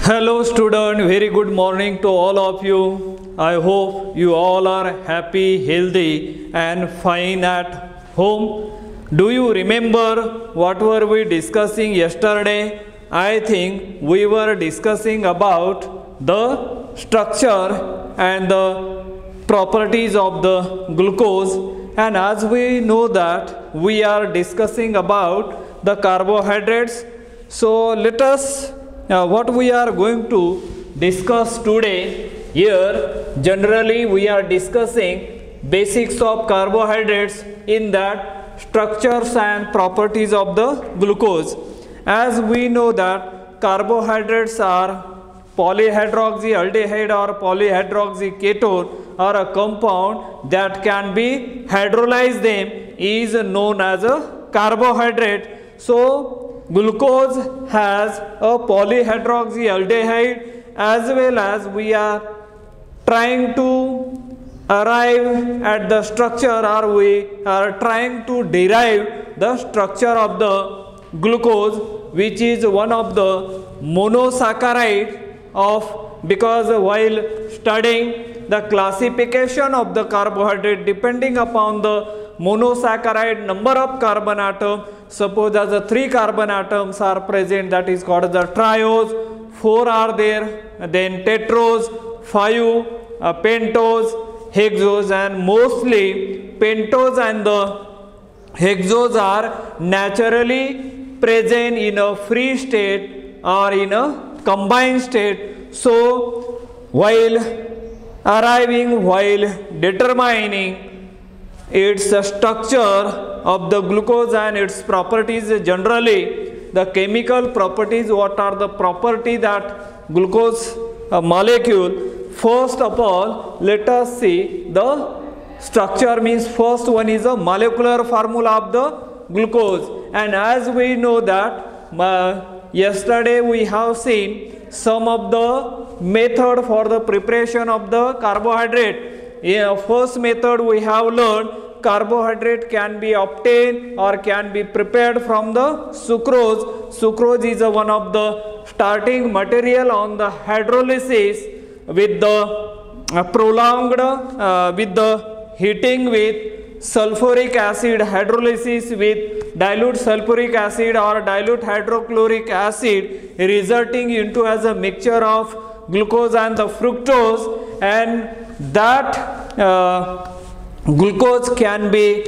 Hello student, very good morning to all of you. I hope you all are happy, healthy and fine at home. Do you remember what were we discussing yesterday? I think we were discussing about the structure and the properties of the glucose, and as we know that we are discussing about the carbohydrates. So let us what we are going to discuss today here. Generally we are discussing basics of carbohydrates, in that structures and properties of the glucose. As we know that carbohydrates are polyhydroxyaldehyde or polyhydroxyketone, or a compound that can be hydrolyzed them is known as a carbohydrate. So glucose has a polyhydroxyaldehyde, as well as we are trying to arrive at the structure, or we are trying to derive the structure of the glucose, which is one of the monosaccharide of, because while studying the classification of the carbohydrate depending upon the monosaccharide number of carbon atom, suppose as the 3 carbon atoms are present, that is called the triose, 4 are there, then tetrose, 5 pentose, hexose, and mostly pentose and the hexose are naturally present in a free state or in a combined state. So while determining its structure of the glucose and its properties, generally the chemical properties, what are the property that glucose molecule. First of all, let us see the structure, means first one is a molecular formula of the glucose. And as we know that yesterday we have seen some of the method for the preparation of the carbohydrate. In first method we have learned carbohydrate can be obtained or can be prepared from the sucrose. Sucrose is one of the starting material on the hydrolysis with the prolonged with the heating with sulfuric acid, hydrolysis with dilute sulfuric acid or dilute hydrochloric acid, resulting into as a mixture of glucose and the fructose, and that glucose can be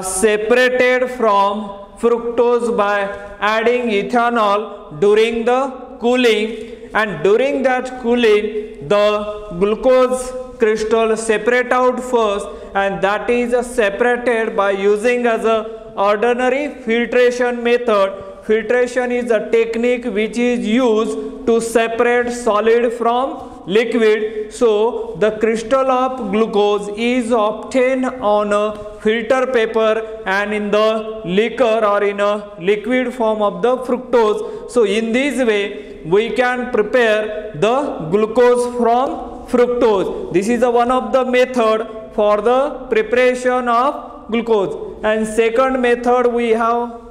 separated from fructose by adding ethanol during the cooling, and during that cooling the glucose crystal separate out first, and that is separated by using as a ordinary filtration method. Filtration is a technique which is used to separate solid from liquid. So the crystal of glucose is obtained on a filter paper and in the liquor or in a liquid form of the fructose. So in this way we can prepare the glucose from fructose. This is one of the method for the preparation of glucose. And second method we have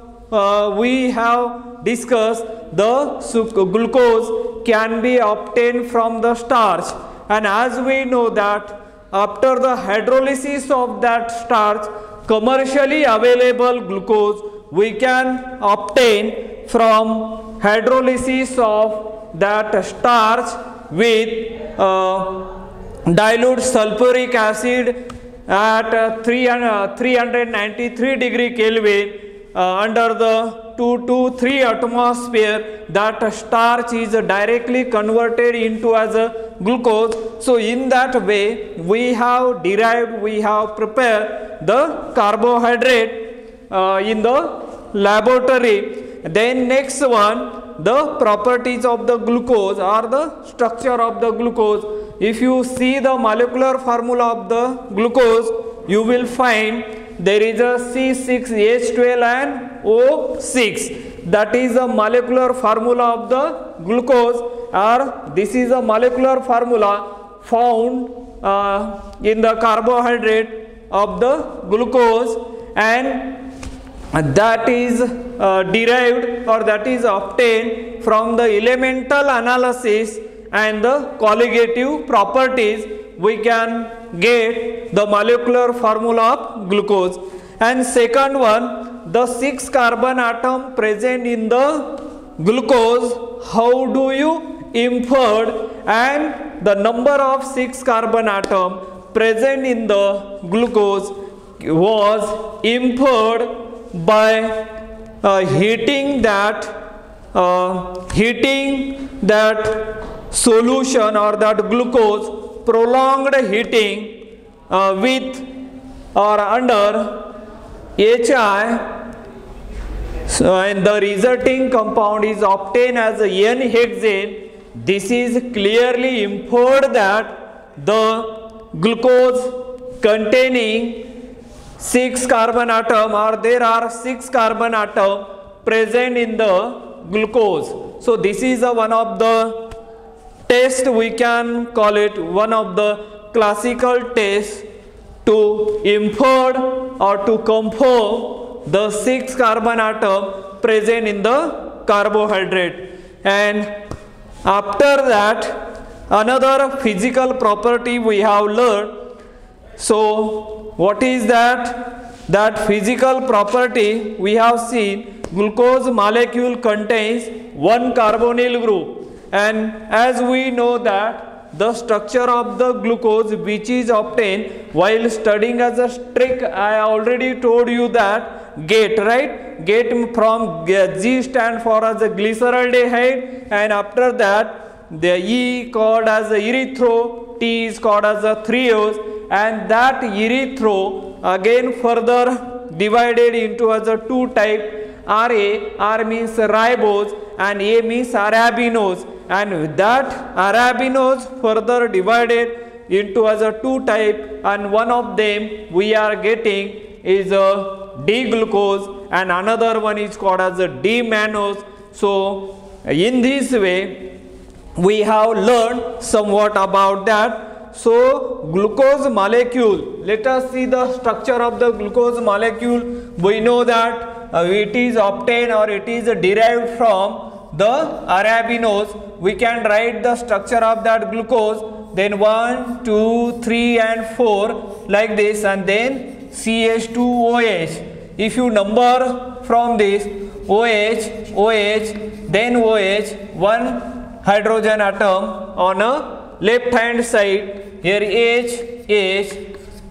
discussed the glucose can be obtained from the starch, and as we know that after the hydrolysis of that starch, commercially available glucose we can obtain from hydrolysis of that starch with dilute sulfuric acid at 393 degree Kelvin under the 2 to 3 atmosphere. That starch is directly converted into as a glucose. So in that way we have prepared the carbohydrate in the laboratory. Then next one, the properties of the glucose or the structure of the glucose. If you see the molecular formula of the glucose, you will find there is a C6H12 and O6. That is the molecular formula of the glucose, or this is a molecular formula found in the carbohydrate of the glucose. And that is derived or that is obtained from the elemental analysis and the colligative properties, we can get the molecular formula of glucose. And second one, the 6 carbon atom present in the glucose, how do you infer, and the number of 6 carbon atom present in the glucose was inferred by heating that solution or that glucose, prolonged heating with or under HI, and the resulting compound is obtained as a N-hexane. This is clearly inferred that the glucose containing 6 carbon atom, or there are 6 carbon atom present in the glucose. So this is one of the tests, we can call it one of the classical tests to infer or to confirm the 6 carbon atom present in the carbohydrate. And after that, another physical property we have learned. So what is that? That physical property we have seen, glucose molecule contains one carbonyl group, and as we know that the structure of the glucose which is obtained while studying as a strict, I already told you that GATE, right? GATE from G stand for as a glyceraldehyde, and after that the E called as a erythro, T is called as a threose, and that erythro again further divided into as a 2 type, R means ribose and A means arabinose, and with that arabinose further divided into as a 2 type, and one of them we are getting is a D-glucose and another one is called as a D-mannose. So in this way we have learned somewhat about that. So glucose molecule, let us see the structure of the glucose molecule. We know that it is obtained or it is derived from the arabinose. We can write the structure of that glucose, then 1, 2, 3 and 4 like this, and then CH2OH. If you number from this OH, then OH, one hydrogen atom on a left hand side, here H,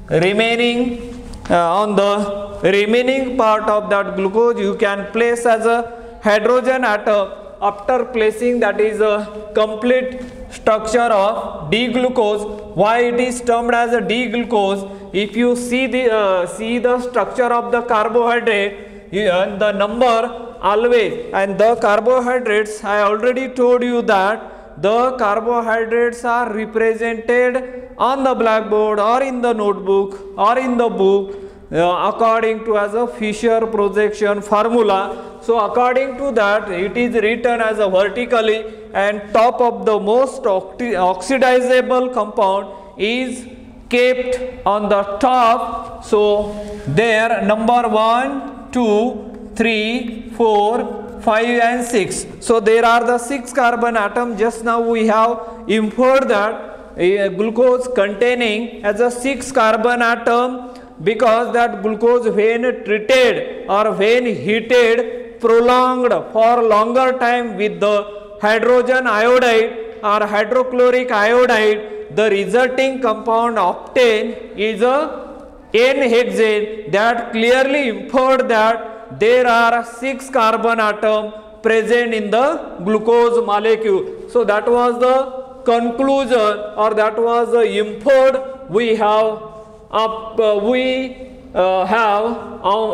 remaining on the remaining part of that glucose you can place as a hydrogen atom. After placing, that is a complete structure of D-glucose. Why it is termed as a D-glucose? If you see the structure of the carbohydrate, the number always, and the carbohydrates, I already told you that the carbohydrates are represented on the blackboard or in the notebook or in the book according to as a Fisher projection formula. So according to that, it is written as a vertically, and top of the most oxidizable compound is kept on the top. So there number 1, 2, 3, 4, 5 and 6. So there are the 6 carbon atoms. Just now we have inferred that glucose containing as a 6 carbon atom, because that glucose when treated or when heated prolonged for longer time with the hydrogen iodide or hydrochloric iodide, the resulting compound obtained is a N-hexane. That clearly inferred that there are 6 carbon atoms present in the glucose molecule. So that was the conclusion, or that was the inferred we have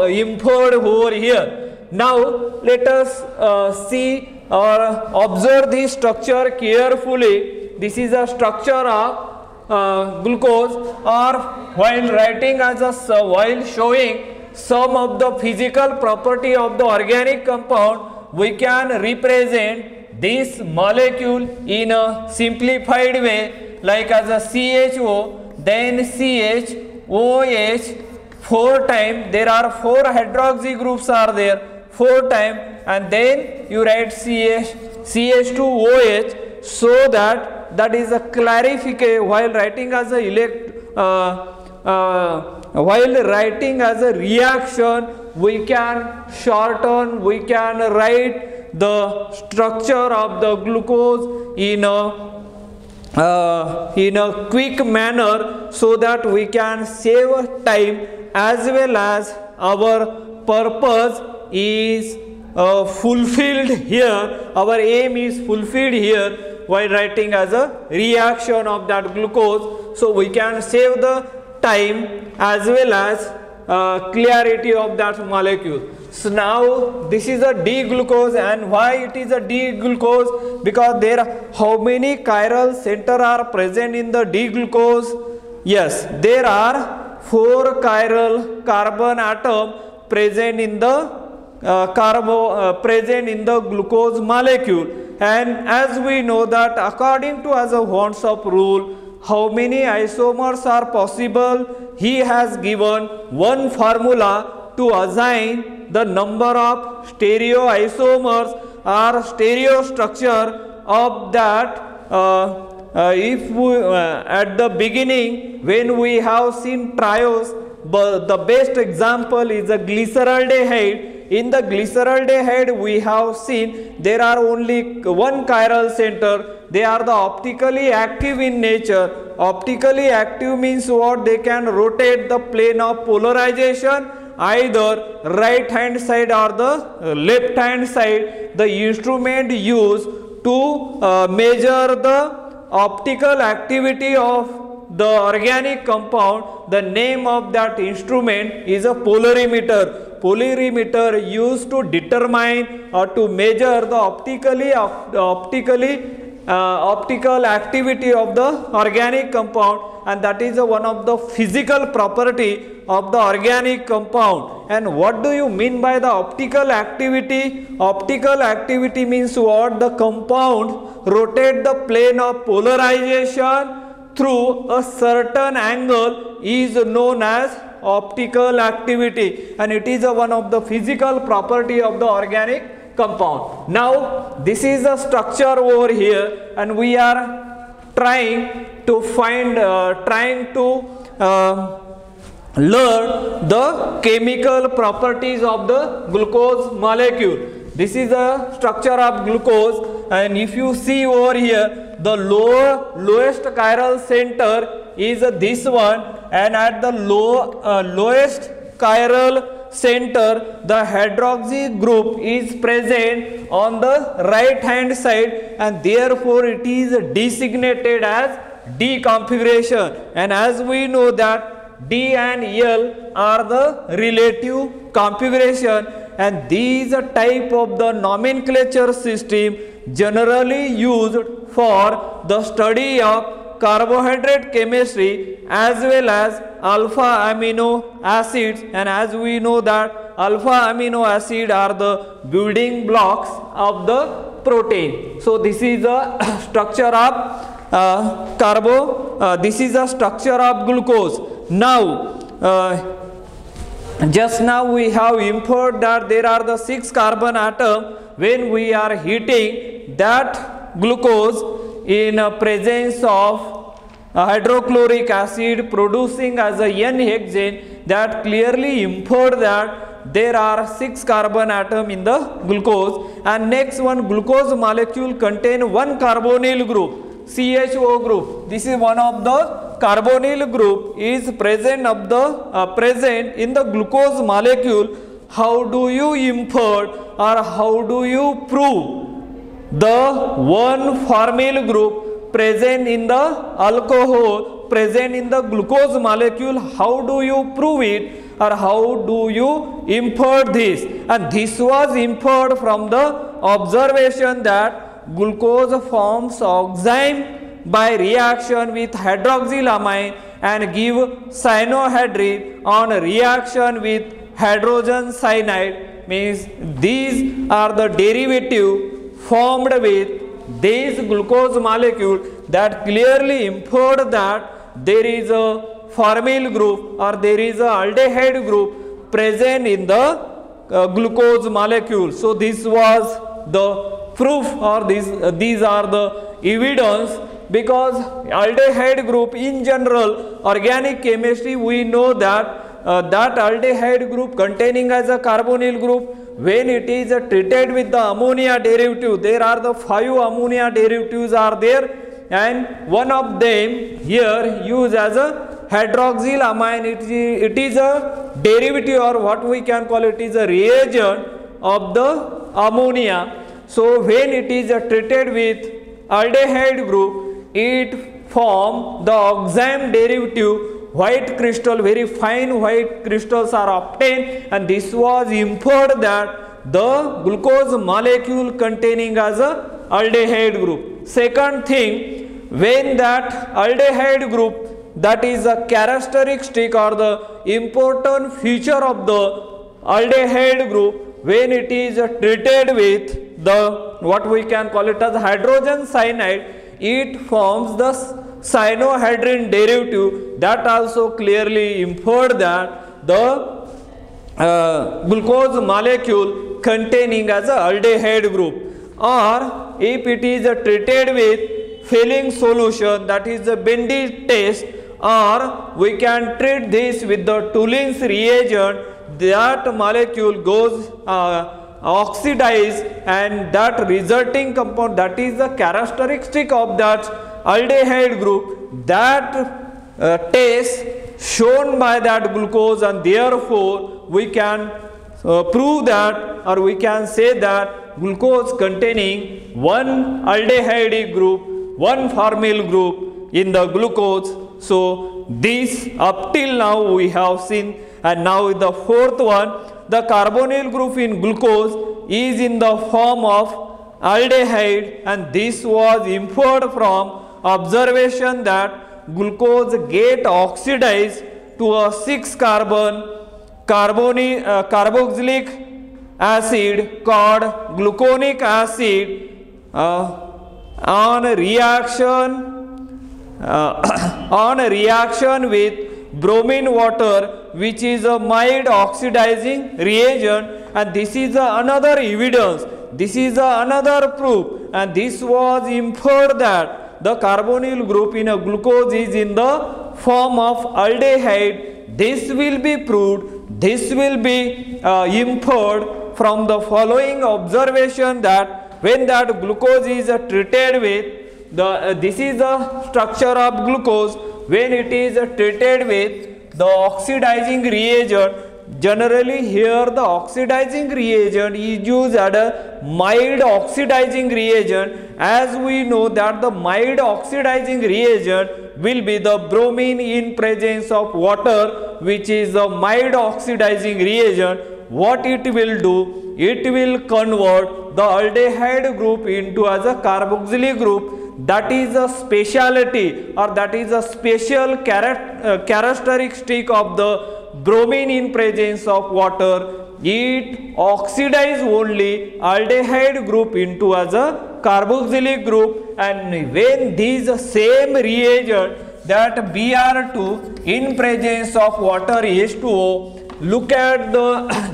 inferred over here. Now let us see or observe this structure carefully. This is a structure of glucose, or while writing as a while showing some of the physical property of the organic compound, we can represent this molecule in a simplified way, like as a CHO, then CH, OH, 4 times, there are 4 hydroxy groups are there, 4 times, and then you write CH2OH, so that is a clarification while writing as a while writing as a reaction. We can shorten, we can write the structure of the glucose in a quick manner, so that we can save time, as well as our purpose is fulfilled here, our aim is fulfilled here while writing as a reaction of that glucose. So we can save the time as well as clarity of that molecule. So now this is a D-glucose, and why it is a D-glucose? Because there are how many chiral center are present in the D-glucose? Yes, there are 4 chiral carbon atom present in the present in the glucose molecule. And as we know that according to as a Wonsoff rule, how many isomers are possible? He has given one formula to assign the number of stereoisomers or stereo structure of that. If we at the beginning when we have seen trios, but the best example is a glyceraldehyde. In the glyceraldehyde we have seen there are only one chiral center. They are the optically active in nature. Optically active means what? They can rotate the plane of polarization either right hand side or the left hand side. The instrument used to measure the optical activity of the organic compound, the name of that instrument is a polarimeter. Polarimeter used to determine or to measure the optical activity of the organic compound, and that is one of the physical property of the organic compound. And what do you mean by the optical activity? Optical activity means what? The compound rotate the plane of polarization through a certain angle is known as optical activity, and it is one of the physical property of the organic compound. Now this is the structure over here, and we are trying to find learn the chemical properties of the glucose molecule. This is the structure of glucose, and if you see over here, the lowest chiral center is this one, and at the lowest chiral center the hydroxy group is present on the right hand side, and therefore it is designated as D configuration. And as we know that D and L are the relative configuration, and these type of the nomenclature system generally used for the study of carbohydrate chemistry as well as alpha amino acids. And as we know that alpha amino acid are the building blocks of the protein. So this is the structure of this is the structure of glucose. Now just now we have inferred that there are the 6 carbon atom. When we are heating that glucose in presence of hydrochloric acid producing as a N-hexane, that clearly inferred that there are 6 carbon atom in the glucose. And next one, glucose molecule contain one carbonyl group, CHO group. This is one of the carbonyl group is present of the present in the glucose molecule. How do you infer or how do you prove the one formyl group present in the alcohol present in the glucose molecule? How do you prove it or how do you infer this? And this was inferred from the observation that glucose forms oxime by reaction with hydroxylamine and give cyanohydride on reaction with hydrogen cyanide. Means these are the derivative formed with this glucose molecule that clearly inferred that there is a formyl group or there is a aldehyde group present in the glucose molecule. So this was the proof, or these are the evidence, because aldehyde group in general, organic chemistry, we know that that aldehyde group containing as a carbonyl group, when it is treated with the ammonia derivative, there are the 5 ammonia derivatives are there, and one of them here used as a hydroxylamine. It is a derivative, or what we can call it is a reagent of the ammonia. So when it is treated with aldehyde group, it form the oxime derivative, white crystal, very fine white crystals are obtained, and this was inferred that the glucose molecule containing as a aldehyde group. Second thing, when that aldehyde group, that is a characteristic or the important feature of the aldehyde group, when it is treated with the what we can call it as hydrogen cyanide, it forms the cyanohydrin derivative. That also clearly inferred that the glucose molecule containing as a aldehyde group. Or if it is treated with filling solution, that is the Bendy test, or we can treat this with the Toulin's reagent, that molecule goes oxidized, and that resulting compound, that is the characteristic of that aldehyde group, that test shown by that glucose, and therefore we can prove that, or we can say that glucose containing one aldehyde group, one formyl group in the glucose. So this up till now we have seen, and now the fourth one, the carbonyl group in glucose is in the form of aldehyde, and this was inferred from observation that glucose get oxidized to a 6 carbon carboxylic acid called gluconic acid on reaction with bromine water, which is a mild oxidizing reagent, and this is another evidence, this is another proof, and this was inferred that the carbonyl group in a glucose is in the form of aldehyde. This will be proved, this will be inferred from the following observation, that when that glucose is treated with this is the structure of glucose, when it is treated with the oxidizing reagent, generally here the oxidizing reagent is used as a mild oxidizing reagent, as we know that the mild oxidizing reagent will be the bromine in presence of water, which is the mild oxidizing reagent. What it will do? It will convert the aldehyde group into as a carboxylic group. That is a speciality, or that is a special characteristic of the bromine in presence of water. It oxidize only aldehyde group into as a carboxylic group, and when these same reagent, that Br2 in presence of water H2O, look at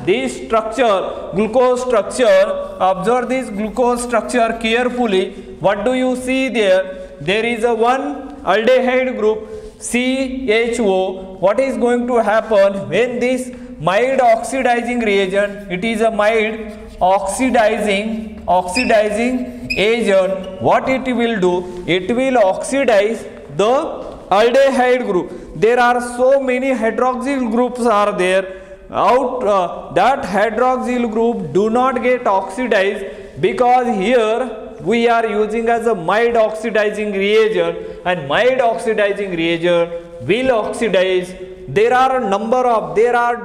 this structure, glucose structure, observe this glucose structure carefully. What do you see there? There is a one aldehyde group CHO. What is going to happen when this mild oxidizing reagent, it is a mild oxidizing agent, what it will do? It will oxidize the aldehyde group. There are so many hydroxyl groups are there. That hydroxyl group do not get oxidized, because here we are using as a mild oxidizing reagent, and mild oxidizing reagent will oxidize. There are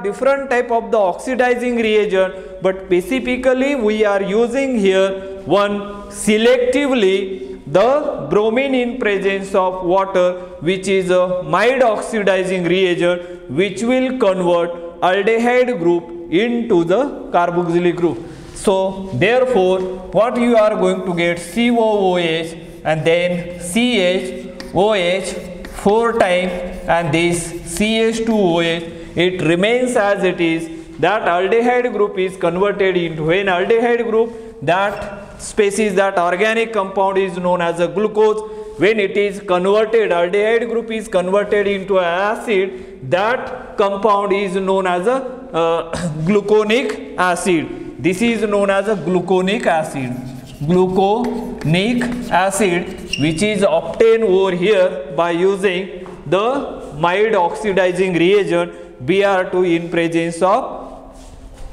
different type of the oxidizing reagent, but specifically we are using here one selectively the bromine in presence of water, which is a mild oxidizing reagent, which will convert aldehyde group into the carboxylic group. So therefore what you are going to get, COOH and then CHOH 4 times and this CH2OH, it remains as it is. That aldehyde group is converted into an aldehyde group. That species, that organic compound is known as a glucose. When it is converted, aldehyde group is converted into an acid, that compound is known as a gluconic acid. This is known as a gluconic acid. Gluconic acid, which is obtained over here by using the mild oxidizing reagent Br2 in presence of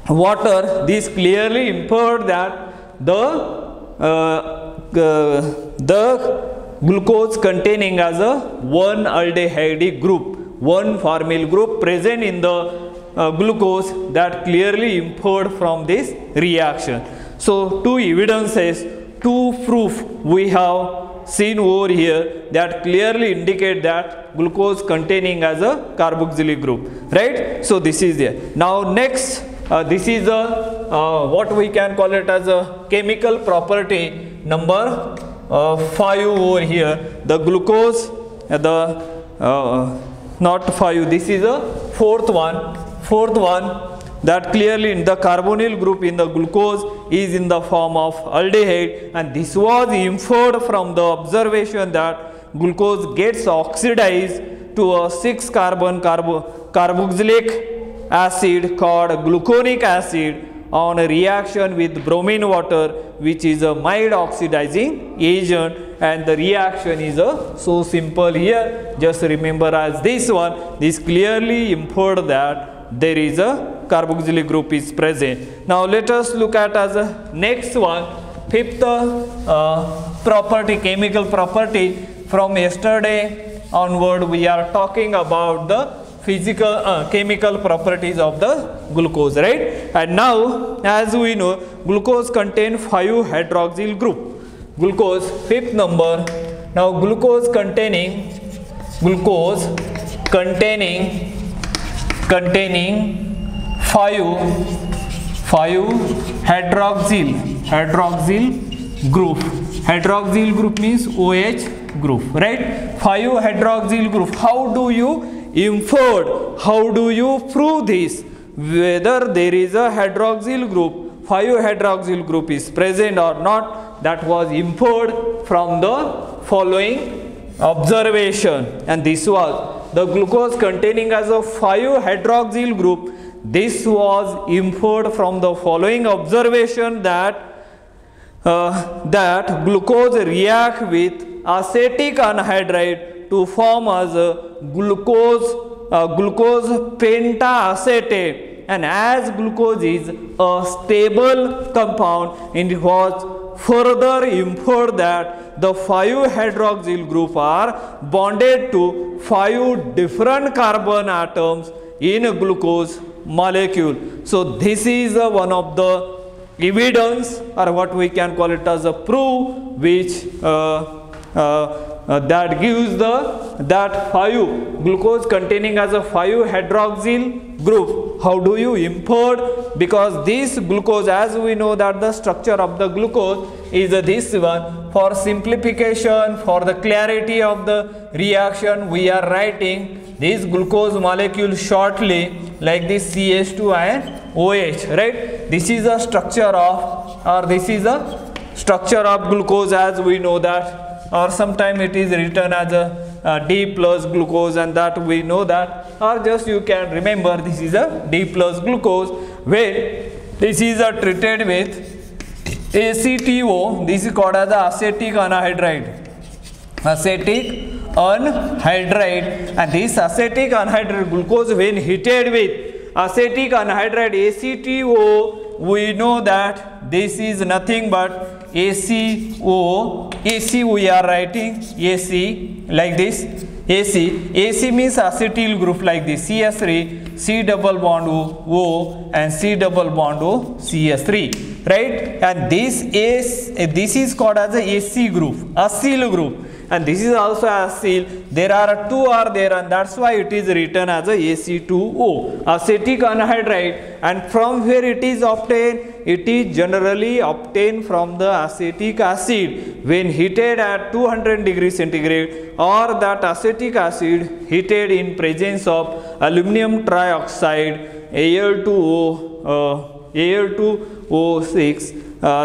water. This clearly inferred that the glucose containing as a one aldehyde group, one formyl group present in the glucose, that clearly inferred from this reaction. So two evidences, two proof we have seen over here that clearly indicate that glucose containing as a carboxylic group, right? So this is there. Now next, this is a what we can call it as a chemical property number 5 over here. The glucose, not 5, this is a fourth one, that clearly in the carbonyl group in the glucose is in the form of aldehyde, and this was inferred from the observation that glucose gets oxidized to a 6-carbon carboxylic acid called gluconic acid on a reaction with bromine water, which is a mild oxidizing agent, and the reaction is so simple here. Just remember as this one, this clearly inferred that there is a carboxylic group is present. Now let us look at as a next one, fifth property, chemical property. From yesterday onward we are talking about the physical chemical properties of the glucose, right? And now as we know, glucose contains 5 hydroxyl group. Glucose, fifth number. Now glucose containing 5 hydroxyl group. Hydroxyl group means OH group, right? 5 hydroxyl group. How do you infer? How do you prove this? Whether there is a hydroxyl group, 5 hydroxyl group is present or not, that was inferred from the following observation. And this was the glucose containing as a 5 hydroxyl group. This was inferred from the following observation that glucose react with acetic anhydride to form as a glucose pentaacetate, and as glucose is a stable compound, and it was further inferred that the 5 hydroxyl group are bonded to 5 different carbon atoms in a glucose molecule. So this is one of the evidence, or what we can call it as a proof, which that gives that 5 glucose containing as a 5 hydroxyl group. How do you infer? Because this glucose, as we know that the structure of the glucose is this one. For simplification, for the clarity of the reaction, we are writing this glucose molecule shortly like this CH2 and OH, right? This is a structure of, or this is a structure of glucose, as we know that, or sometimes it is written as a D plus glucose, and that we know that, or just you can remember this is a D plus glucose, where this is treated with ACTO. This is called as acetic anhydride. Acetic anhydride, and this acetic anhydride glucose, when heated with acetic anhydride ACTO, we know that this is nothing but ACO. AC we are writing AC like this. AC means acetyl group like this, CS3, C double bond O and C double bond O, CS3, right? And this is called as a AC group, acyl group, and this is also acyl. There are two are there, and that's why it is written as a Ac2O, acetic anhydride. And from where it is obtained? It is generally obtained from the acetic acid when heated at 200 degrees centigrade, or that acetic acid heated in presence of aluminum trioxide Al2O6,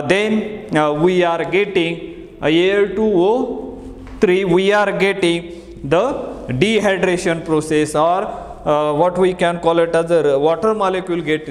then we are getting Al2O3, we are getting the dehydration process, or what we can call it as a water molecule get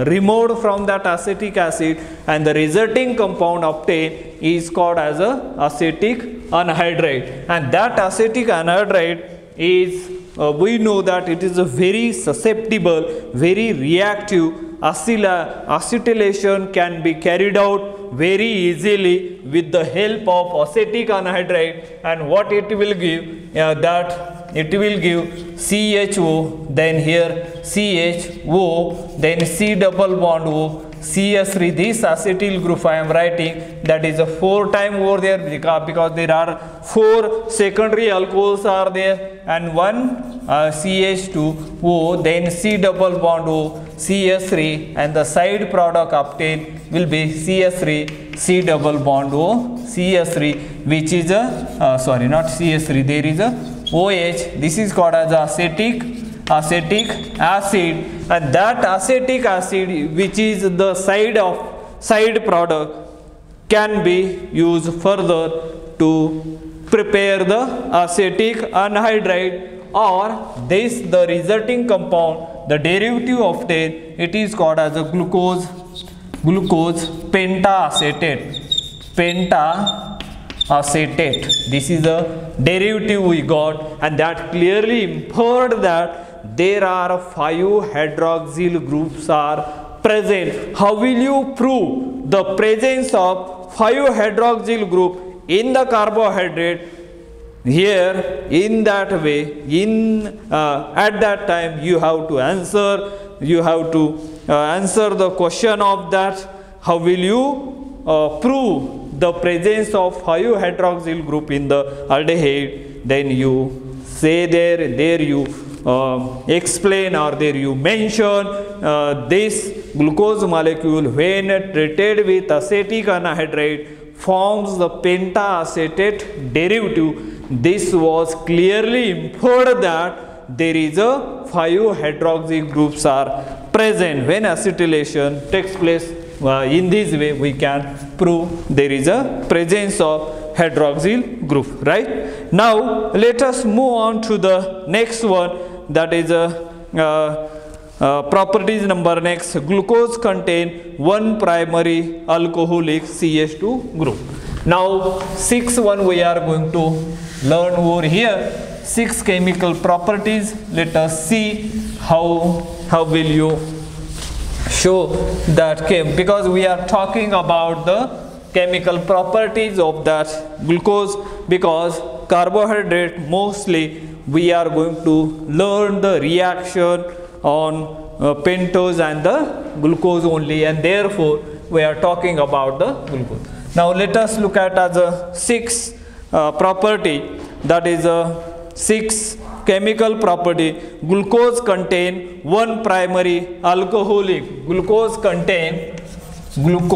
removed from that acetic acid, and the resulting compound obtained is called as a acetic anhydride. And that acetic anhydride is we know that it is a very susceptible, very reactive. Acetylation can be carried out very easily with the help of acetic anhydride. And what it will give? That it will give CHO, then here CHO, then C double bond O, CS3. This acetyl group I am writing, that is a 4 times over there, because there are 4 secondary alcohols are there, and one CH2O, then C double bond O, CS3, and the side product obtained will be CS3, C double bond O, CS3, which is a sorry, not CS3, there is a OH. This is called as acetic acid, and that acetic acid, which is the side product, can be used further to prepare the acetic anhydride, or this the resulting compound, the derivative obtained, it is called as a glucose pentaacetate. This is the derivative we got, and that clearly inferred that there are 5 hydroxyl groups are present. How will you prove the presence of 5 hydroxyl group in the carbohydrate? Here, in that way, at that time you have to answer the question of that. How will you prove the presence of 5 hydroxyl group in the aldehyde? Then you say there you explain, or there you mention this glucose molecule when treated with acetic anhydride forms the pentaacetate derivative. This was clearly inferred that there is a 5 hydroxyl groups are present when acetylation takes place. In this way we can prove there is a presence of hydroxyl group, right? Now let us move on to the next one, that is properties number next. Glucose contain 1 primary alcoholic CH2 group. Now 6.1 we are going to learn over here. 6 chemical properties. Let us see how will you show that chem, because we are talking about the chemical properties of that glucose, because carbohydrate mostly we are going to learn the reaction on pentose and the glucose only, and therefore we are talking about the glucose. Now let us look at as a 6 property, that is a 6 chemical property. Glucose contain 1 primary alcoholic. Glucose contain 1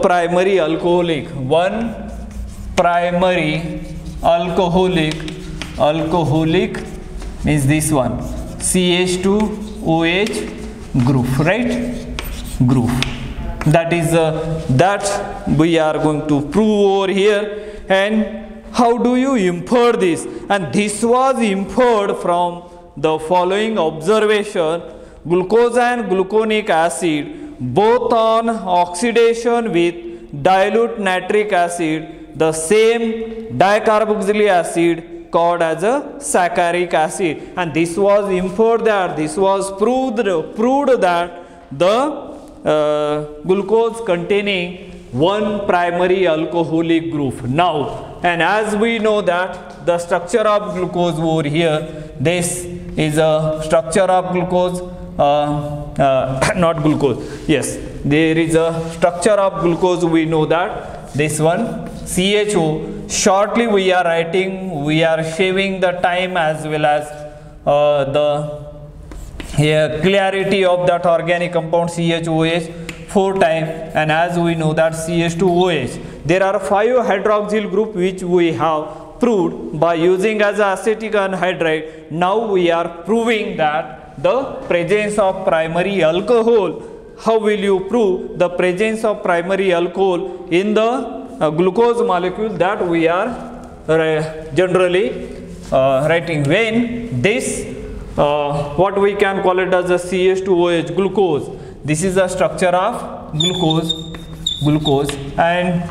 primary alcoholic. 1 primary alcoholic means this one, CH2OH group, right? Group. That is that we are going to prove over here. And how do you infer this? And this was inferred from the following observation. Glucose and gluconic acid, both on oxidation with dilute nitric acid, the same dicarboxylic acid called as a saccharic acid. And this was inferred that, this was proved that the glucose containing 1 primary alcoholic group. Now, and as we know that the structure of glucose over here, this is a structure of glucose not glucose. Yes, there is a structure of glucose. We know that this one CHO. Shortly we are writing, we are saving the time as well as the clarity of that organic compound CHOH 4 times, and as we know that CH2OH. There are 5 hydroxyl group which we have proved by using as acetic anhydride. Now we are proving that the presence of primary alcohol. How will you prove the presence of primary alcohol in the glucose molecule? That we are generally writing when this what we can call it as a CH2OH glucose. This is the structure of glucose, and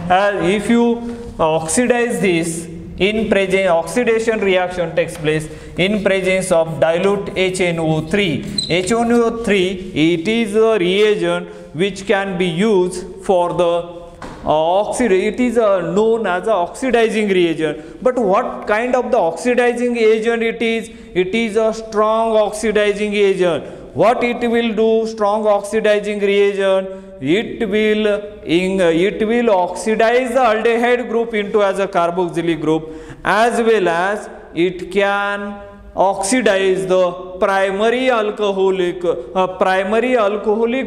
if you oxidize this in presence, oxidation reaction takes place in presence of dilute HNO3. HNO3, it is a reagent which can be used for the it is known as a oxidizing reagent. But what kind of the oxidizing agent it is? It is a strong oxidizing agent. What it will do? Strong oxidizing reagent, it will oxidize the aldehyde group into as a carboxylic group, as well as it can oxidize the primary alcoholic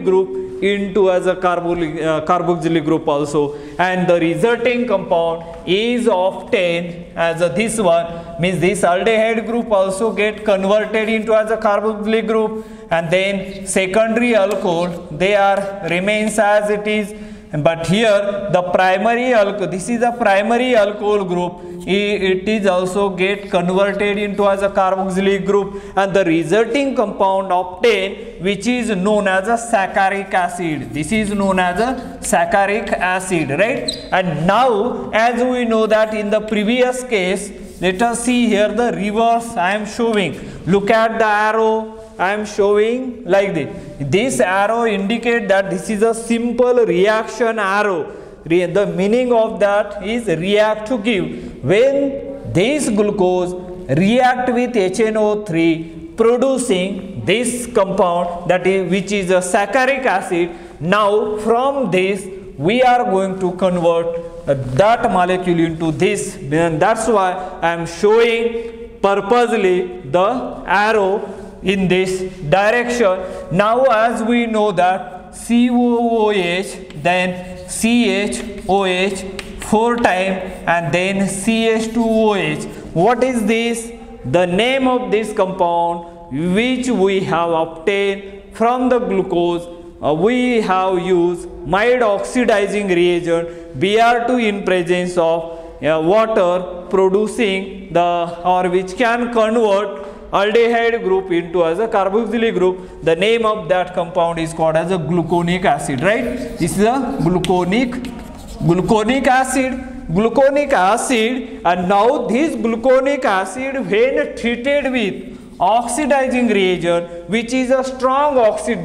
group into as a carboxylic group also, and the resulting compound is obtained as this one, means this aldehyde group also get converted into as a carboxylic group, and then secondary alcohol they are remains as it is. But here the primary alcohol, this is a primary alcohol group, it is also get converted into as a carboxylic group, and the resulting compound obtained, which is known as a saccharic acid. This is known as a saccharic acid, right? And now as we know that in the previous case, let us see here the reverse I am showing. Look at the arrow I am showing like this. This arrow indicate that this is a simple reaction arrow. The meaning of that is react to give. When this glucose react with HNO3 producing this compound, that is which is a saccharic acid, now from this we are going to convert that molecule into this, and that's why I am showing purposely the arrow in this direction. Now as we know that COOH, then CHOH 4 times, and then CH2OH. What is this? The name of this compound which we have obtained from the glucose. We have used mild oxidizing reagent Br2 in presence of water producing which can convert aldehyde group into as a carboxylic group. The name of that compound is called as a gluconic acid, right? This is a gluconic acid, and now this gluconic acid when treated with oxidizing reagent, which is a strong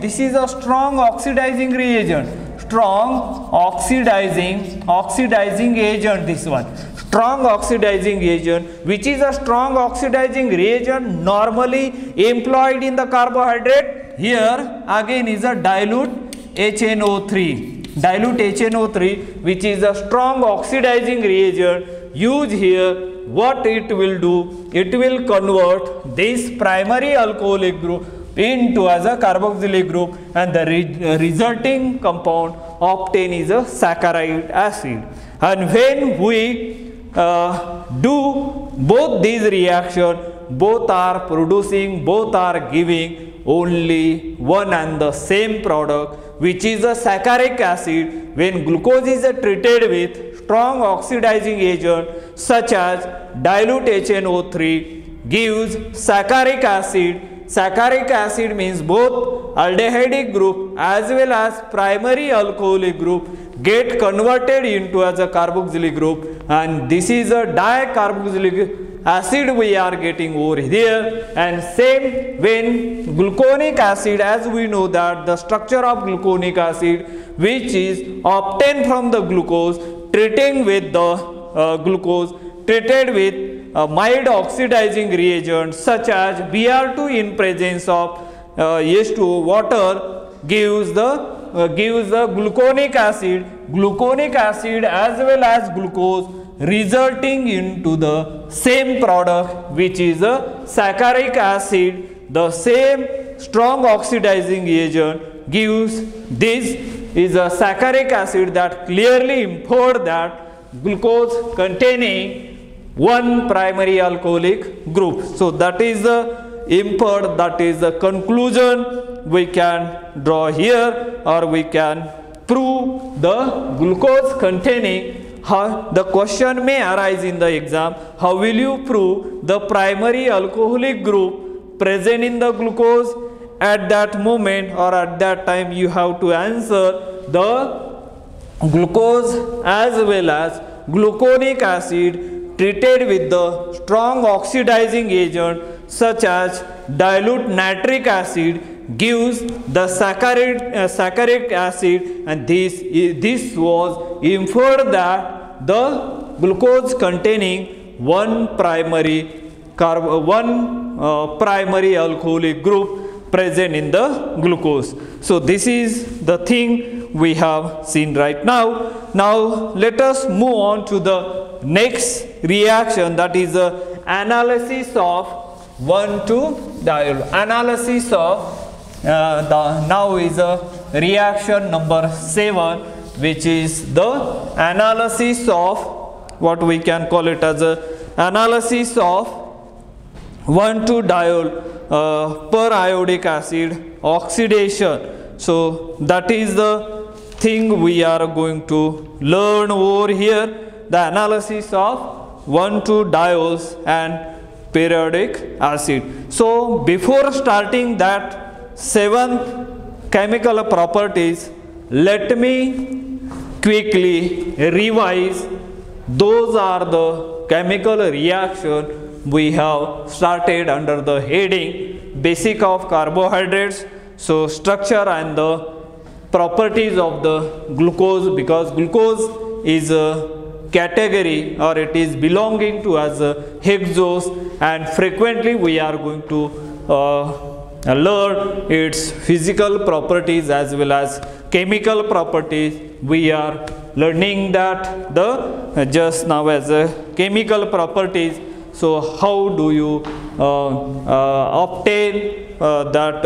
this is a strong oxidizing reagent, strong oxidizing agent, this one. Strong oxidizing agent, which is a strong oxidizing reagent normally employed in the carbohydrate. Here again is a dilute HNO3, which is a strong oxidizing reagent used here. What it will do? It will convert this primary alcoholic group into as a carboxylic group, and the resulting compound obtained is a saccharide acid. And when we do both these reactions, both are producing, both are giving only one and the same product, which is a saccharic acid. When glucose is treated with strong oxidizing agent such as dilute HNO3, gives saccharic acid. Saccharic acid means both aldehydic group as well as primary alcoholic group get converted into as a carboxylic group, and this is a dicarboxylic acid we are getting over here. And same when gluconic acid, as we know that the structure of gluconic acid which is obtained from the glucose, treating with the glucose treated with mild oxidizing reagents such as Br2 in presence of H2O water, gives the gluconic acid as well as glucose, resulting into the same product, which is a saccharic acid. The same strong oxidizing agent gives this is a saccharic acid that clearly inferred that glucose containing one primary alcoholic group. So that is the inferred, that is the conclusion we can draw here, or we can prove the glucose containing. How the question may arise in the exam: how will you prove the primary alcoholic group present in the glucose at that moment or at that time? You have to answer the glucose as well as gluconic acid treated with the strong oxidizing agent such as dilute nitric acid gives the saccharic acid, and this was inferred that the glucose containing one primary alcoholic group present in the glucose. So this is the thing we have seen right now. Now let us move on to the next reaction, that is the analysis of 1,2-diol. Analysis of now is a reaction number 7, which is the analysis of what we can call it as a analysis of 1,2-diol periodic acid oxidation. So that is the thing we are going to learn over here, the analysis of 1,2-diols and periodic acid. So before starting that 7th chemical properties, let me quickly revise. Those are the chemical reaction we have started under the heading basic of carbohydrates. So structure and the properties of the glucose, because glucose is a category or it is belonging to as a hexose, and frequently we are going to learn its physical properties as well as chemical properties. We are learning that the just now as a chemical properties. So how do you obtain that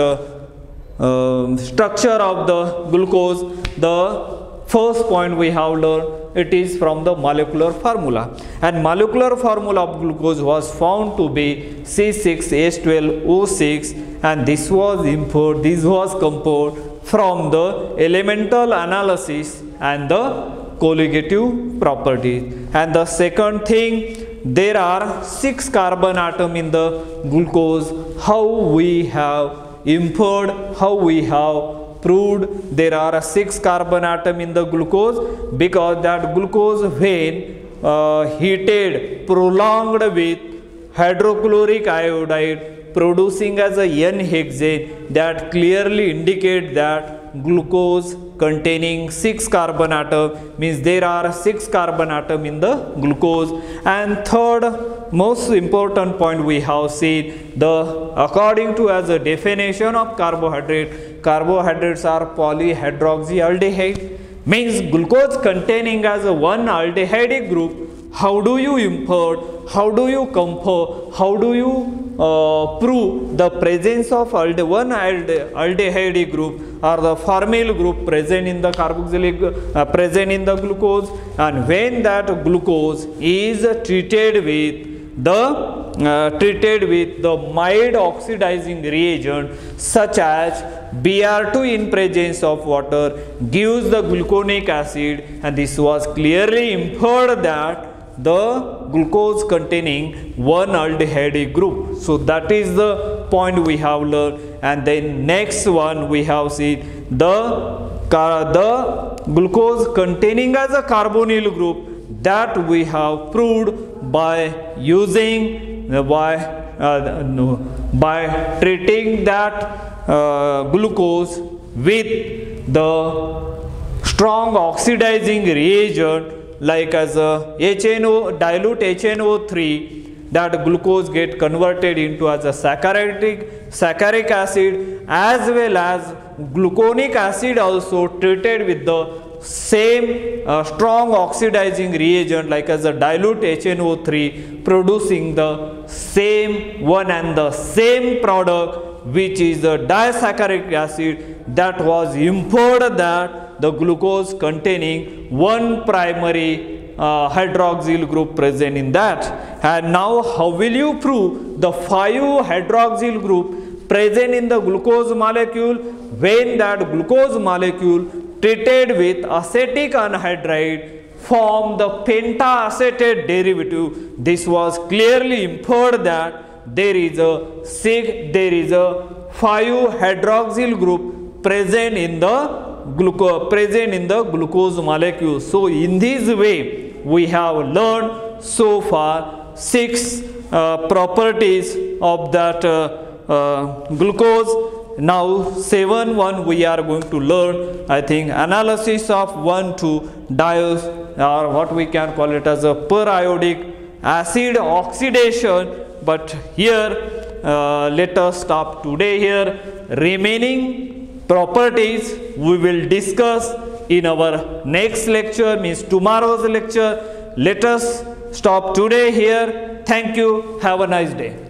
structure of the glucose? The first point we have learned, it is from the molecular formula, and molecular formula of glucose was found to be C6H12O6, and this was inferred, this was compared from the elemental analysis and the colligative properties. And the second thing, there are 6 carbon atoms in the glucose. How we have inferred, how we have proved there are 6 carbon atoms in the glucose? Because that glucose when heated, prolonged with hydrochloric iodide producing as a N-hexane, that clearly indicate that glucose containing 6 carbon atom, means there are 6 carbon atom in the glucose. And third most important point we have seen, the according to as a definition of carbohydrate, carbohydrates are polyhydroxyaldehyde, means glucose containing as a one aldehyde group. How do you import, how do you compare, how do you prove the presence of one aldehyde group or the formyl group present in the carboxylic present in the glucose? And when that glucose is treated with the mild oxidizing reagent such as Br2 in presence of water gives the gluconic acid, and this was clearly inferred that the glucose containing one aldehyde group. So that is the point we have learned. And then next one we have seen the glucose containing as a carbonyl group, that we have proved by using by treating that glucose with the strong oxidizing reagent like as a dilute HNO3, that glucose get converted into as a saccharic acid, as well as gluconic acid also treated with the same strong oxidizing reagent like as a dilute HNO3, producing the same one and the same product, which is the disaccharic acid that was inferred that the glucose containing one primary hydroxyl group present in that. And now how will you prove the 5 hydroxyl group present in the glucose molecule when that glucose molecule treated with acetic anhydride form the pentacetate derivative? This was clearly inferred that there is a 5 hydroxyl group present in the glucose molecule. So in this way we have learned so far 6 properties of that glucose. Now 7.1 we are going to learn, I think, analysis of 1,2 dios, or what we can call it as a periodic acid oxidation. But here let us stop today here. Remaining properties we will discuss in our next lecture, means tomorrow's lecture. Let us stop today here. Thank you. Have a nice day.